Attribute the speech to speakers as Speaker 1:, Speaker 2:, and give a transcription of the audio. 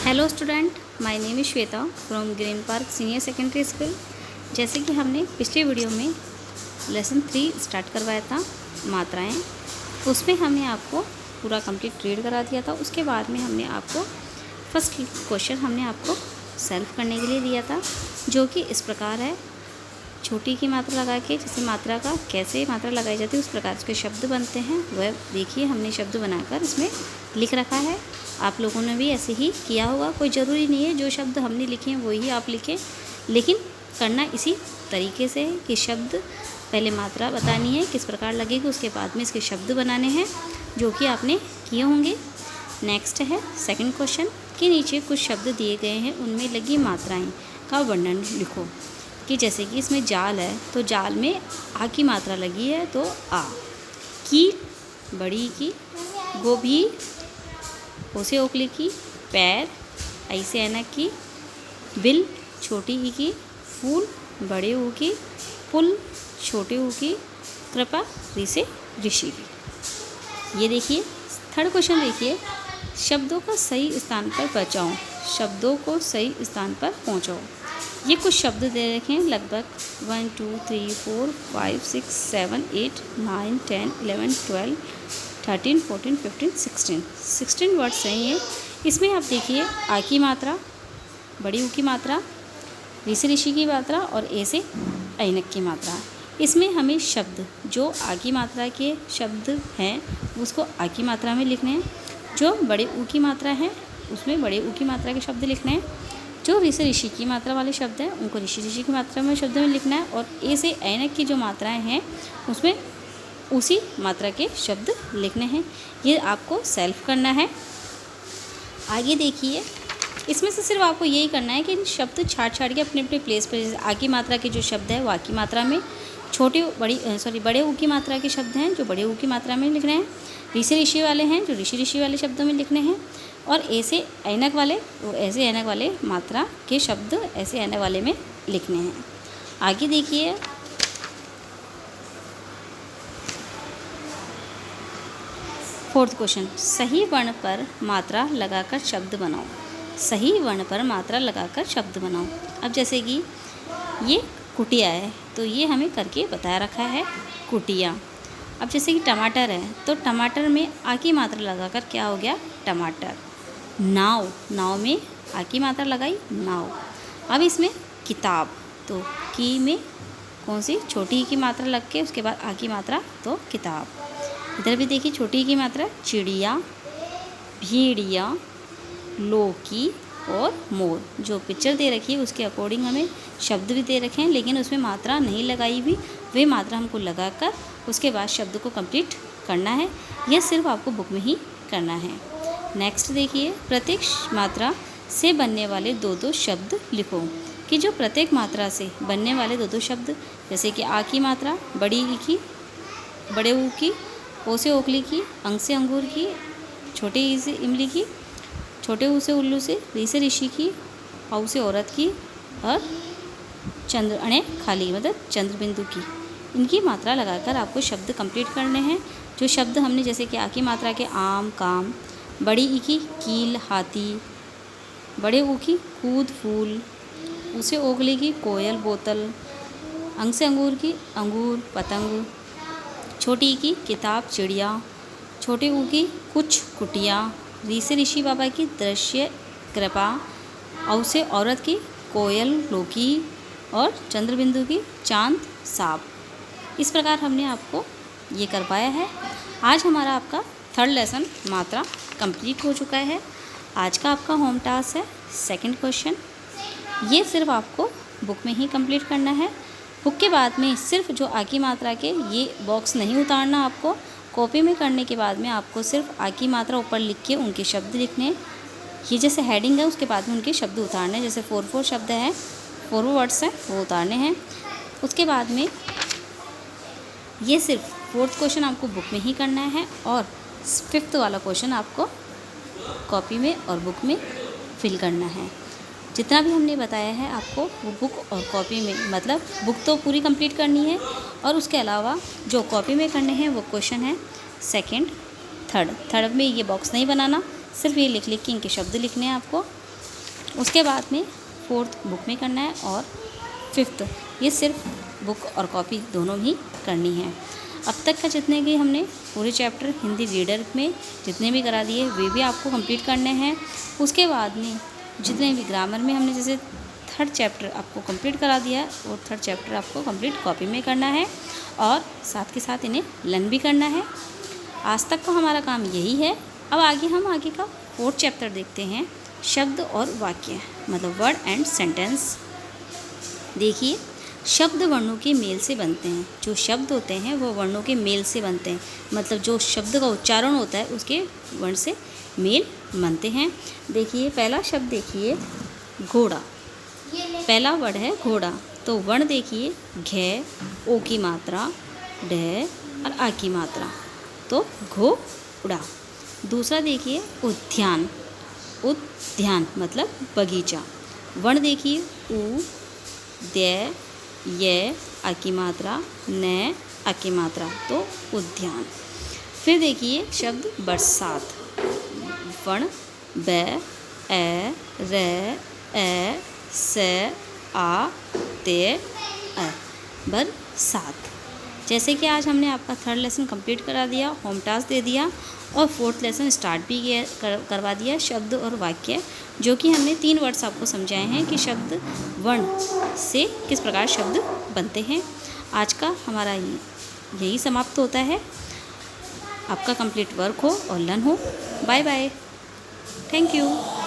Speaker 1: Hello student, my name is Shweta from green park senior secondary school. जैसे कि हमने पिछले वीडियो में लेसन 3 स्टार्ट करवाया था मात्राएं, उसमें हमने आपको पूरा कंप्लीट रीड करा दिया था। उसके बाद में हमने आपको फर्स्ट क्वेश्चन हमने आपको सॉल्व करने के लिए दिया था, जो कि इस प्रकार है। छोटी की मात्रा लगा के जैसे मात्रा का कैसे मात्रा लगाई जाती है उस प्रकार के शब्द बनते हैं, वह देखिए हमने शब्द बनाकर इसमें लिख रखा है। आप लोगों ने भी ऐसे ही किया होगा। कोई ज़रूरी नहीं है जो शब्द हमने लिखे हैं वही आप लिखें, लेकिन करना इसी तरीके से है कि शब्द पहले मात्रा बतानी है किस प्रकार लगेगी, उसके बाद में इसके शब्द बनाने हैं, जो कि आपने किए होंगे। नेक्स्ट है सेकंड क्वेश्चन के नीचे कुछ शब्द दिए गए हैं, उनमें लगी मात्राएं का वर्णन लिखो। कि जैसे कि इसमें जाल है तो जाल में आ की मात्रा लगी है तो आ। की बड़ी की, गोभी ओसे ओकले की, पैर ऐसे ऐनक की, बिल छोटी ई की, फूल बड़े ऊ की, पुल छोटे ऊ की, कृपा ऋषि ऋषि की। ये देखिए थर्ड क्वेश्चन देखिए, शब्दों का सही स्थान पर पहुँचाओ। शब्दों को सही स्थान पर पहुँचाओ। ये कुछ शब्द दे रखे हैं, लगभग 1 2 3 4 5 6 7 8 9 10 11 12 13 14 15 16 वर्ड्स हैं ये। इसमें आप देखिए आ की मात्रा, बड़ी ऊ की मात्रा, ऋषि की मात्रा और ए से ऐनक की मात्रा। इसमें हमें शब्द जो आ की मात्रा के शब्द हैं उसको आ की मात्रा में लिखने हैं, जो बड़े ऊ की मात्रा है उसमें बड़े ऊ की मात्रा के शब्द लिखने हैं, जो ऋषि की मात्रा वाले शब्द हैं उनको ऋषि की मात्रा में शब्द में लिखना है, और ए से ऐनक की जो मात्राएं हैं उसमें उसी मात्रा के शब्द लिखने हैं। ये आपको सेल्फ करना है। आगे देखिए, इसमें से सिर्फ आपको यही करना है कि शब्द छाट के अपने अपने प्लेस पर, जैसे आ की मात्रा के जो शब्द है वो आ की मात्रा में, बड़े ऊ की मात्रा के शब्द हैं जो बड़े ऊ की मात्रा में लिखने हैं, ऋषि वाले हैं जो ऋषि वाले शब्दों में लिखने हैं, और ऐसे ऐनक वाले वो ऐसे ऐनक वाले मात्रा के शब्द ऐसे ऐनक वाले में लिखने हैं। आगे देखिए, फोर्थ क्वेश्चन, सही वर्ण पर मात्रा लगाकर शब्द बनाओ। सही वर्ण पर मात्रा लगाकर शब्द बनाओ। अब जैसे कि ये कुटिया है तो ये हमें करके बताया रखा है कुटिया। अब जैसे कि टमाटर है तो टमाटर में आ की मात्रा लगाकर क्या हो गया टमाटर। नाव, नाव में आ की मात्रा लगाई नाव। अब इसमें किताब, तो की में कौन सी छोटी की मात्रा लग के उसके बाद आ की मात्रा तो किताब। इधर भी देखिए छोटी की मात्रा चिड़िया, भेड़िया, लौकी और मोर। जो पिक्चर दे रखी है उसके अकॉर्डिंग हमें शब्द भी दे रखे हैं, लेकिन उसमें मात्रा नहीं लगाई हुई, वे मात्रा हमको लगाकर उसके बाद शब्द को कंप्लीट करना है। यह सिर्फ आपको बुक में ही करना है। नेक्स्ट देखिए, प्रत्येक मात्रा से बनने वाले 2-2 शब्द लिखो। कि जो प्रत्येक मात्रा से बनने वाले 2-2 शब्द, जैसे कि आ की मात्रा बड़ी ई की, बड़े ऊ की, ओ से ओकली की, अंग से अंगूर की, छोटे ई से इमली की, छोटे ऊ से उल्लू से, री से ऋषि की, औ से औरत की, और चंद्र अणे खाली मतलब चंद्र बिंदु की, इनकी मात्रा लगाकर आपको शब्द कंप्लीट करने हैं। जो शब्द हमने जैसे कि आ की मात्रा के आम काम, बड़ी ई की कील हाथी, बड़े ऊ की कूद फूल, ऊ से ओगली की कोयल बोतल, अंग से अंगूर की अंगूर पतंग, छोटी ई की किताब चिड़िया, छोटे ऊ की कुछ कुटिया, री से ऋषि बाबा की दृश्य कृपा, औ से औरत की कोयल लौकी, और चंद्रबिंदु की चांद सांप। इस प्रकार हमने आपको ये करवाया है। आज हमारा आपका थर्ड लेसन मात्रा कंप्लीट हो चुका है। आज का आपका होम टास्क है सेकंड क्वेश्चन। ये सिर्फ आपको बुक में ही कंप्लीट करना है। बुक के बाद में सिर्फ जो आ की मात्रा के ये बॉक्स नहीं उतारना, आपको कॉपी में करने के बाद में आपको सिर्फ आ की मात्रा ऊपर लिख के उनके शब्द लिखने। ये जैसे हेडिंग है उसके बाद में उनके शब्द उतारने, जैसे 4 शब्द हैं 4 वर्ड्स हैं वो उतारने हैं। उसके बाद में ये सिर्फ फोर्थ क्वेश्चन आपको बुक में ही करना है, और फिफ्थ वाला क्वेश्चन आपको कॉपी में और बुक में फिल करना है। जितना भी हमने बताया है आपको वो बुक और कॉपी में, मतलब बुक तो पूरी कंप्लीट करनी है, और उसके अलावा जो कॉपी में करने हैं वो क्वेश्चन है सेकंड थर्ड में ये बॉक्स नहीं बनाना, सिर्फ ये लिख के इनके शब्द लिखने हैं आपको। उसके बाद में 4th बुक में करना है और 5th ये सिर्फ बुक और कॉपी दोनों ही करनी है। अब तक का जितने भी हमने पूरे चैप्टर हिंदी रीडर में जितने भी करा दिए वे भी आपको कंप्लीट करने हैं। उसके बाद में जितने भी ग्रामर में हमने जैसे 3rd चैप्टर आपको कंप्लीट करा दिया और 3rd चैप्टर आपको कंप्लीट कॉपी में करना है और साथ के साथ इन्हें लर्न भी करना है। आज तक का हमारा काम यही है। अब हम आगे का 4th चैप्टर देखते हैं, शब्द और वाक्य, मतलब वर्ड एंड सेंटेंस। देखिए, शब्द वर्णों के मेल से बनते हैं। जो शब्द होते हैं वो वर्णों के मेल से बनते हैं, मतलब जो शब्द का उच्चारण होता है उसके वर्ण से मेल बनते हैं। देखिए, पहला शब्द देखिए घोड़ा। पहला वर्ड है घोड़ा, तो वर्ण देखिए घे, ओ की मात्रा, ढ और आ की मात्रा, तो घोड़ा। दूसरा देखिए उद्यान। उद्यान मतलब बगीचा। वर्ण देखिए उ, दे, ये, आ की मात्रा, न, आ की मात्रा, तो उद्यान। फिर देखिए शब्द बरसात। वर्ण ब, ए, रे, ए, से, आ, ते, अ, बरसात। जैसे कि आज हमने आपका 3rd लेसन कंप्लीट करा दिया, होम टास्क दे दिया और 4th लेसन स्टार्ट भी करवा दिया, शब्द और वाक्य, जो कि हमने 3 वर्ड्स आपको समझाए हैं कि शब्द वर्ण से किस प्रकार शब्द बनते हैं। आज का हमारा यही समाप्त होता है। आपका कंप्लीट वर्क हो और लर्न हो। Bye bye, thank you.